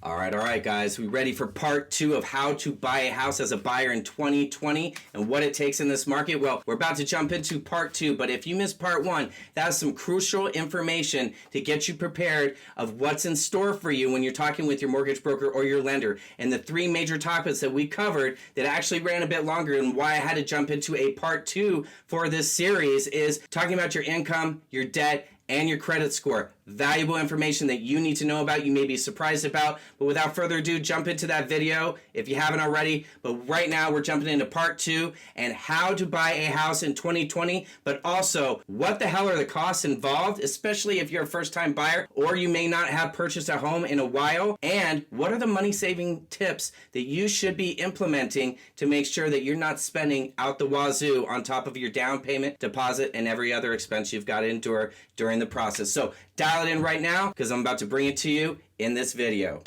All right, guys. We ready for part 2 of how to buy a house as a buyer in 2020 and what it takes in this market? Well, we're about to jump into part 2, but if you missed part 1, that's some crucial information to get you prepared of what's in store for you when you're talking with your mortgage broker or your lender. And the 3 major topics that we covered that actually ran a bit longer and why I had to jump into a part 2 for this series is talking about your income, your debt, and your credit score. Valuable information that you need to know about, you may be surprised about. But without further ado, jump into that video if you haven't already. But right now, we're jumping into part 2 and how to buy a house in 2020, but also what the hell are the costs involved, especially if you're a first-time buyer or you may not have purchased a home in a while, and what are the money-saving tips that you should be implementing to make sure that you're not spending out the wazoo on top of your down payment, deposit, and every other expense you've got to endure during the process. So dial it in right now because I'm about to bring it to you in this video.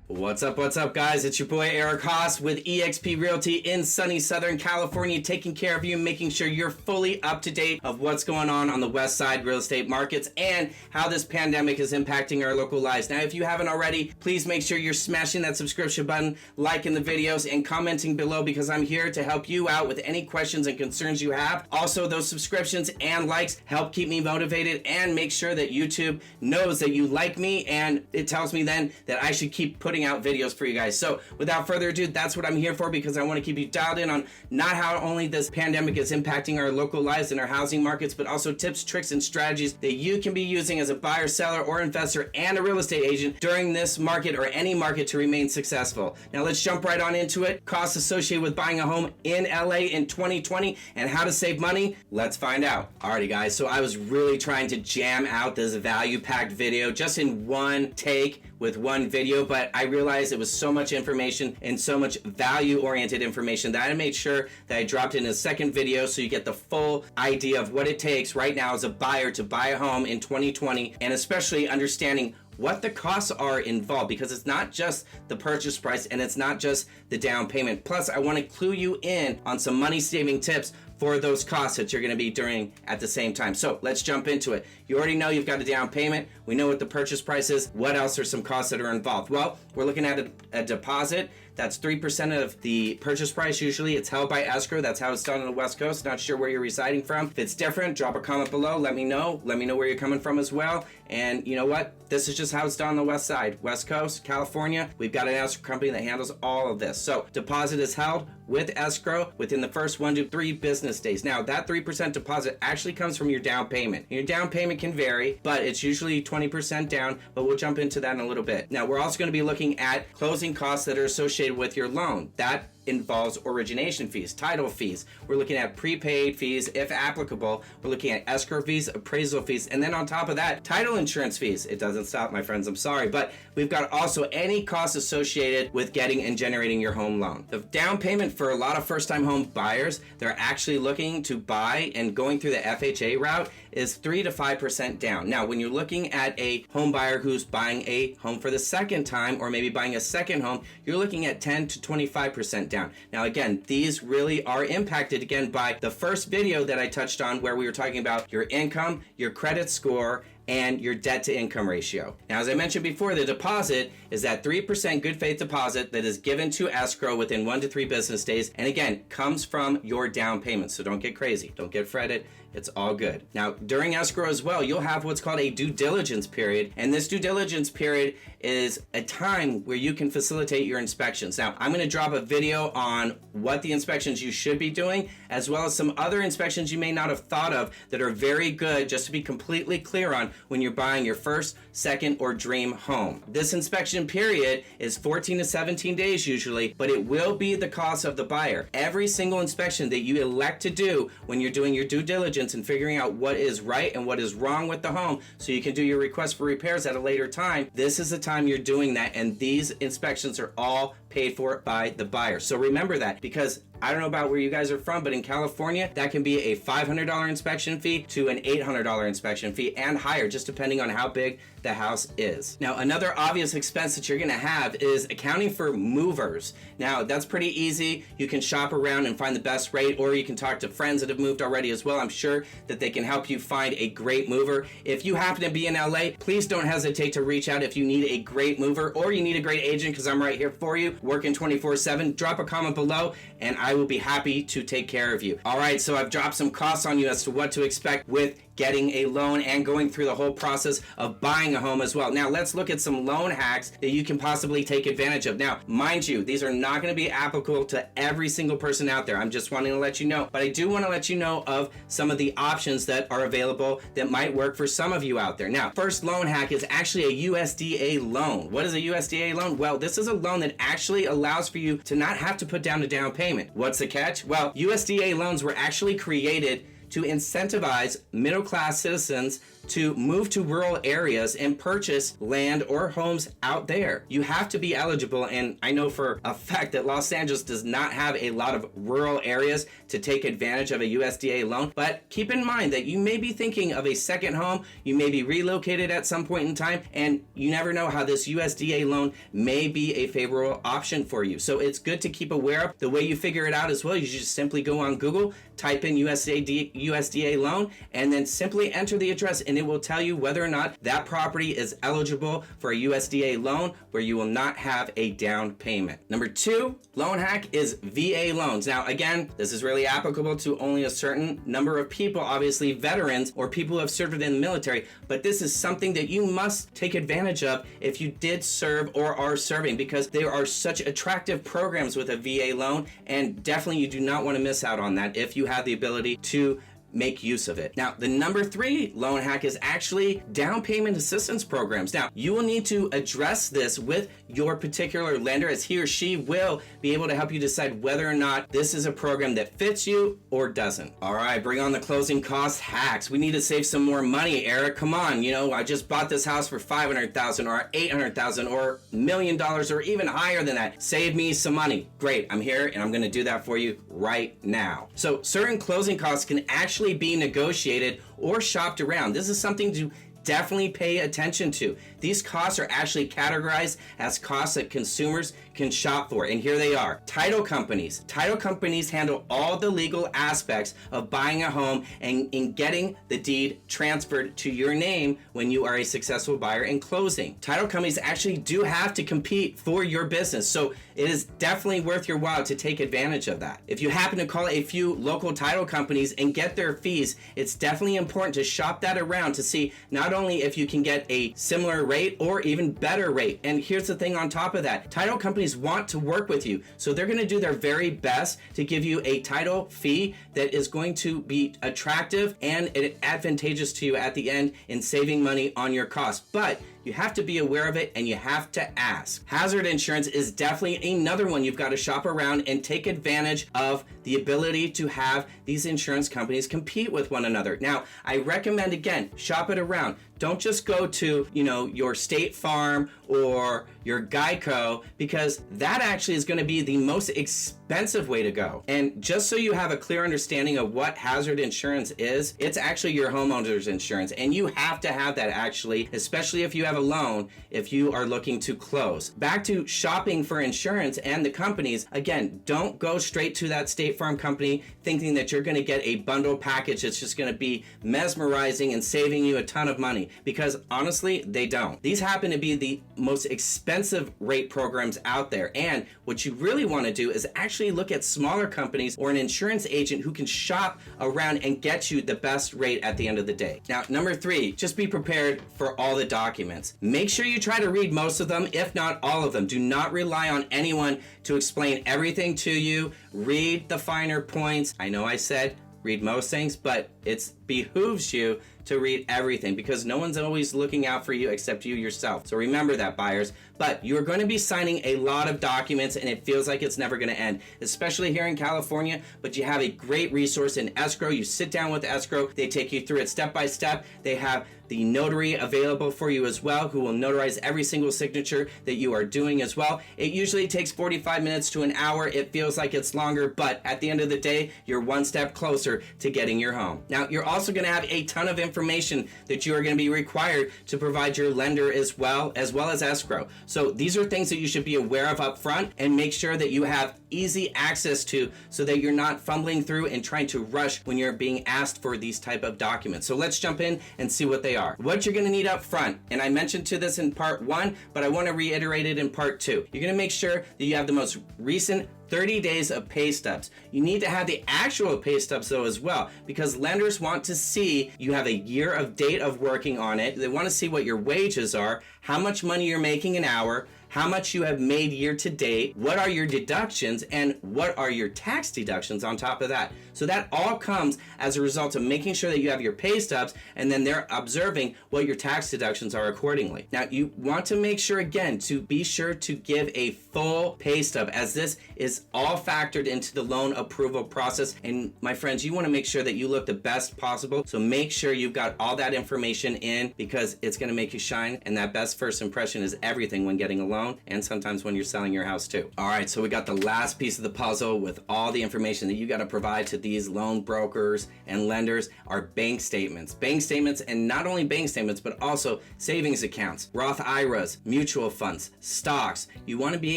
What's up, guys? It's your boy Eric Haas with eXp Realty in sunny Southern California, taking care of you, making sure you're fully up to date of what's going on the West Side real estate markets and how this pandemic is impacting our local lives. Now, if you haven't already, please make sure you're smashing that subscription button, liking the videos, and commenting below because I'm here to help you out with any questions and concerns you have. Also, those subscriptions and likes help keep me motivated and make sure that YouTube knows that you like me, and it tells me then that I should keep putting out videos for you guys. So without further ado, that's what I'm here for because I want to keep you dialed in on not how only this pandemic is impacting our local lives and our housing markets, but also tips, tricks, and strategies that you can be using as a buyer, seller, or investor and a real estate agent during this market or any market to remain successful. Now let's jump right on into it. Costs associated with buying a home in LA in 2020 and how to save money. Let's find out. Alrighty, guys. So I was really trying to jam out this value-packed video just in one take with one video, but I realized it was so much information and so much value-oriented information that I made sure that I dropped in a second video so you get the full idea of what it takes right now as a buyer to buy a home in 2020, and especially understanding what the costs are involved, because it's not just the purchase price and it's not just the down payment. Plus, I want to clue you in on some money-saving tips for those costs that you're going to be doing at the same time. So let's jump into it. You already know you've got a down payment. We know what the purchase price is. What else are some costs that are involved? Well, we're looking at a deposit. That's 3% of the purchase price. Usually it's held by escrow. That's how it's done on the West Coast. Not sure where you're residing from. If it's different, drop a comment below. Let me know. Let me know where you're coming from as well. And you know what? This is just how it's done on the West Side. West Coast, California, we've got an escrow company that handles all of this. So deposit is held with escrow within the first 1 to 3 business days. Now, that 3% deposit actually comes from your down payment. Your down payment can vary, but it's usually 20% down, but we'll jump into that in a little bit. Now, we're also going to be looking at closing costs that are associated with your loan. That involves origination fees, title fees. We're looking at prepaid fees, if applicable. We're looking at escrow fees, appraisal fees, and then on top of that, title insurance fees. It doesn't stop, my friends, I'm sorry, but we've got also any costs associated with getting and generating your home loan. The down payment for a lot of first-time home buyers, they're actually looking to buy and going through the FHA route is 3 to 5% down. Now, when you're looking at a home buyer who's buying a home for the second time or maybe buying a second home, you're looking at 10 to 25% down. Now, again, these really are impacted again by the first video that I touched on where we were talking about your income, your credit score, and your debt to income ratio. Now, as I mentioned before, the deposit is that 3% good faith deposit that is given to escrow within 1 to 3 business days. And again, comes from your down payment. So don't get crazy. Don't get fretted. It's all good. Now, during escrow as well, you'll have what's called a due diligence period. And this due diligence period is a time where you can facilitate your inspections. Now, I'm going to drop a video on what the inspections you should be doing, as well as some other inspections you may not have thought of that are very good, just to be completely clear on when you're buying your first, second, or dream home. This inspection period is 14 to 17 days usually, but it will be the cost of the buyer. Every single inspection that you elect to do when you're doing your due diligence and figuring out what is right and what is wrong with the home so you can do your request for repairs at a later time, this is the time you're doing that, and these inspections are all paid for by the buyer. So remember that, because I don't know about where you guys are from, but in California, that can be a $500 inspection fee to an $800 inspection fee and higher, just depending on how big the house is. Now, another obvious expense that you're gonna have is accounting for movers. Now, that's pretty easy. You can shop around and find the best rate, or you can talk to friends that have moved already as well. I'm sure that they can help you find a great mover. If you happen to be in LA, please don't hesitate to reach out if you need a great mover or you need a great agent, because I'm right here for you, working 24/7. Drop a comment below and I will be happy to take care of you. All right, so I've dropped some costs on you as to what to expect with getting a loan and going through the whole process of buying a home as well. Now, let's look at some loan hacks that you can possibly take advantage of. Now, mind you, these are not going to be applicable to every single person out there. I'm just wanting to let you know, but I do want to let you know of some of the options that are available that might work for some of you out there. Now, first loan hack is actually a USDA loan. What is a USDA loan? Well, this is a loan that actually allows for you to not have to put down a down payment. What's the catch? Well, USDA loans were actually created to incentivize middle-class citizens to move to rural areas and purchase land or homes out there. You have to be eligible, and I know for a fact that Los Angeles does not have a lot of rural areas to take advantage of a USDA loan, but keep in mind that you may be thinking of a second home, you may be relocated at some point in time, and you never know how this USDA loan may be a favorable option for you. So it's good to keep aware of. The way you figure it out as well, you just simply go on Google, type in USDA loan, and then simply enter the address, and it will tell you whether or not that property is eligible for a USDA loan where you will not have a down payment. Number two loan hack is VA loans. Now, again, this is really applicable to only a certain number of people, obviously veterans or people who have served in the military, but this is something that you must take advantage of if you did serve or are serving, because there are such attractive programs with a VA loan, and definitely you do not want to miss out on that if you have the ability to make use of it. Now, the number three loan hack is actually down payment assistance programs. Now, you will need to address this with your particular lender, as he or she will be able to help you decide whether or not this is a program that fits you or doesn't. All right, bring on the closing cost hacks. We need to save some more money, Eric. Come on, I just bought this house for $500,000 or $800,000 or $1 million or even higher than that. Save me some money. Great, I'm here and I'm gonna do that for you right now. So certain closing costs can actually be negotiated or shopped around. This is something to definitely pay attention to. These costs are actually categorized as costs that consumers can shop for, and here they are. Title companies. Title companies handle all the legal aspects of buying a home and in getting the deed transferred to your name when you are a successful buyer in closing. Title companies actually do have to compete for your business, so it is definitely worth your while to take advantage of that. If you happen to call a few local title companies and get their fees, it's definitely important to shop that around to see not only if you can get a similar rate or even better rate. And here's the thing on top of that, title companies want to work with you, so they're going to do their very best to give you a title fee that is going to be attractive and advantageous to you at the end in saving money on your costs. But you have to be aware of it and you have to ask. Hazard insurance is definitely another one you've got to shop around and take advantage of the ability to have these insurance companies compete with one another. Now, I recommend, again, shop it around. Don't just go to, your State Farm or your Geico, because that actually is going to be the most expensive way to go. And just so you have a clear understanding of what hazard insurance is, it's actually your homeowner's insurance. And you have to have that actually, especially if you have a loan, if you are looking to close. Back to shopping for insurance and the companies, again, don't go straight to that State Farm company thinking that you're going to get a bundle package that's just going to be mesmerizing and saving you a ton of money, because honestly, they don't. These happen to be the most expensive rate programs out there. And what you really want to do is actually look at smaller companies or an insurance agent who can shop around and get you the best rate at the end of the day. Now, number three, just be prepared for all the documents. Make sure you try to read most of them, if not all of them. Do not rely on anyone to explain everything to you. Read the finer points. I know I said read most things, but it behooves you to read everything because no one's always looking out for you except you yourself. So remember that, buyers. But you're going to be signing a lot of documents and it feels like it's never going to end, especially here in California. But you have a great resource in escrow. You sit down with escrow. They take you through it step by step. They have the notary available for you as well, who will notarize every single signature that you are doing as well. It usually takes 45 minutes to an hour. It feels like it's longer, but at the end of the day, you're one step closer to getting your home. Now, you're also going to have a ton of information that you are going to be required to provide your lender as well as escrow. So these are things that you should be aware of up front and make sure that you have easy access to so that you're not fumbling through and trying to rush when you're being asked for these type of documents. So let's jump in and see what they are. What you're going to need up front, and I mentioned to this in part 1, but I want to reiterate it in part 2. You're going to make sure that you have the most recent 30 days of pay stubs. You need to have the actual pay stubs though as well, because lenders want to see you have a year of date of working on it. They want to see what your wages are, how much money you're making an hour, how much you have made year to date, what are your deductions, and what are your tax deductions on top of that. So that all comes as a result of making sure that you have your pay stubs, and then they're observing what your tax deductions are accordingly. Now, you want to make sure, again, to be sure to give a full pay stub, as this is all factored into the loan approval process. And my friends, you want to make sure that you look the best possible. So make sure you've got all that information in, because it's going to make you shine, and that best first impression is everything when getting a loan, and sometimes when you're selling your house too. All right, so we got the last piece of the puzzle with all the information that you got to provide to these loan brokers and lenders are bank statements. Bank statements, and not only bank statements, but also savings accounts, Roth IRAs, mutual funds, stocks. You want to be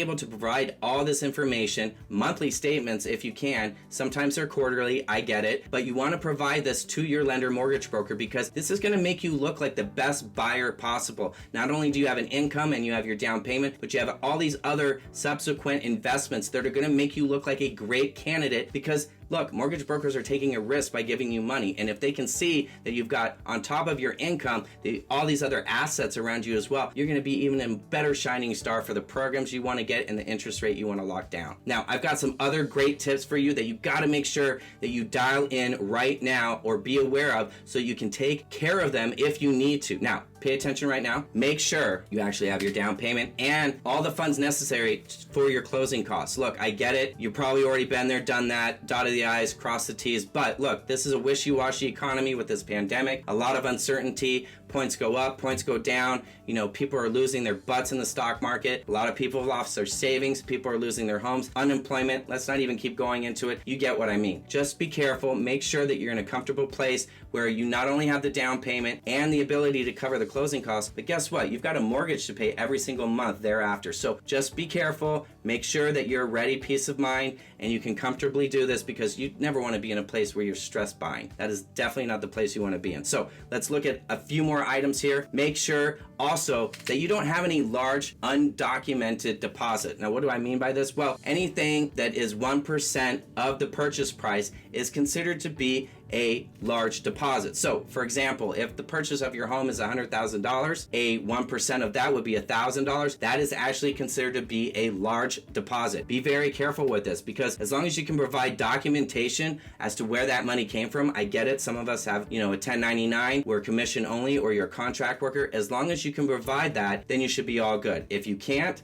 able to provide all this information, monthly statements if you can. Sometimes they're quarterly, I get it, but you want to provide this to your lender mortgage broker, because this is going to make you look like the best buyer possible. Not only do you have an income and you have your down payment, but you have all these other subsequent investments that are going to make you look like a great candidate, because look, mortgage brokers are taking a risk by giving you money. And if they can see that you've got, on top of your income, all these other assets around you as well, you're going to be even a better shining star for the programs you want to get and the interest rate you want to lock down. Now, I've got some other great tips for you that you got to make sure that you dial in right now or be aware of, so you can take care of them if you need to. Now, pay attention right now. Make sure you actually have your down payment and all the funds necessary for your closing costs. Look, I get it. You've probably already been there, done that, dotted the I's, crossed the T's. But look, this is a wishy-washy economy with this pandemic. A lot of uncertainty. Points go up, points go down. You know, people are losing their butts in the stock market. A lot of people have lost their savings. People are losing their homes. Unemployment. Let's not even keep going into it. You get what I mean. Just be careful. Make sure that you're in a comfortable place where you not only have the down payment and the ability to cover the closing costs, but guess what? You've got a mortgage to pay every single month thereafter. So just be careful. Make sure that you're ready, peace of mind, and you can comfortably do this, because you never want to be in a place where you're stressed buying. That is definitely not the place you want to be in. So let's look at a few more items here. Make sure also that you don't have any large undocumented deposit. Now, what do I mean by this? Well, anything that is 1% of the purchase price is considered to be a large deposit. So, for example, if the purchase of your home is $100,000, a 1% of that would be $1,000. That is actually considered to be a large deposit. Be very careful with this, because as long as you can provide documentation as to where that money came from, I get it. Some of us have, a 1099, we're commission only, or you're a contract worker. As long as you can provide that, then you should be all good. If you can't,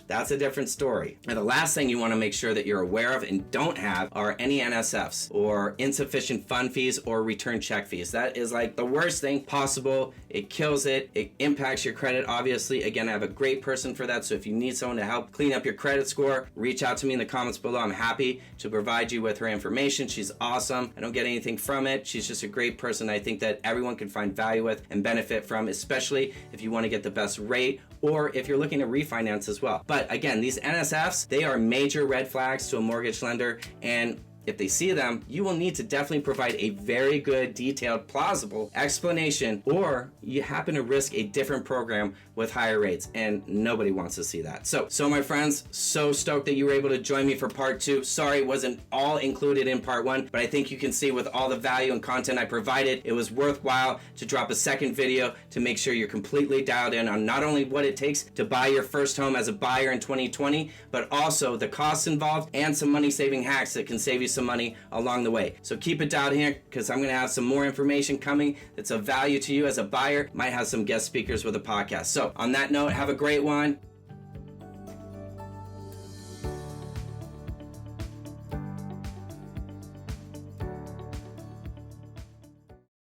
that's a different story. And the last thing you want to make sure that you're aware of and don't have are any NSFs or insufficient fund fees or return check fees. That is like the worst thing possible. It kills it. It impacts your credit, obviously. Again, I have a great person for that. So if you need someone to help clean up your credit score, reach out to me in the comments below. I'm happy to provide you with her information. She's awesome. I don't get anything from it. She's just a great person I think that everyone can find value with and benefit from, especially if you want to get the best rate or if you're looking to refinance as well. But again, these NSFs, they are major red flags to a mortgage lender, and if they see them, you will need to definitely provide a very good, detailed, plausible explanation, or you happen to risk a different program with higher rates, and nobody wants to see that. So my friends, so stoked that you were able to join me for part 2. Sorry it wasn't all included in part 1, but I think you can see with all the value and content I provided, it was worthwhile to drop a second video to make sure you're completely dialed in on not only what it takes to buy your first home as a buyer in 2020, but also the costs involved and some money saving hacks that can save you some money along the way. So keep it down here because I'm going to have some more information coming that's of value to you as a buyer. Might have some guest speakers with a podcast. So on that note, have a great one.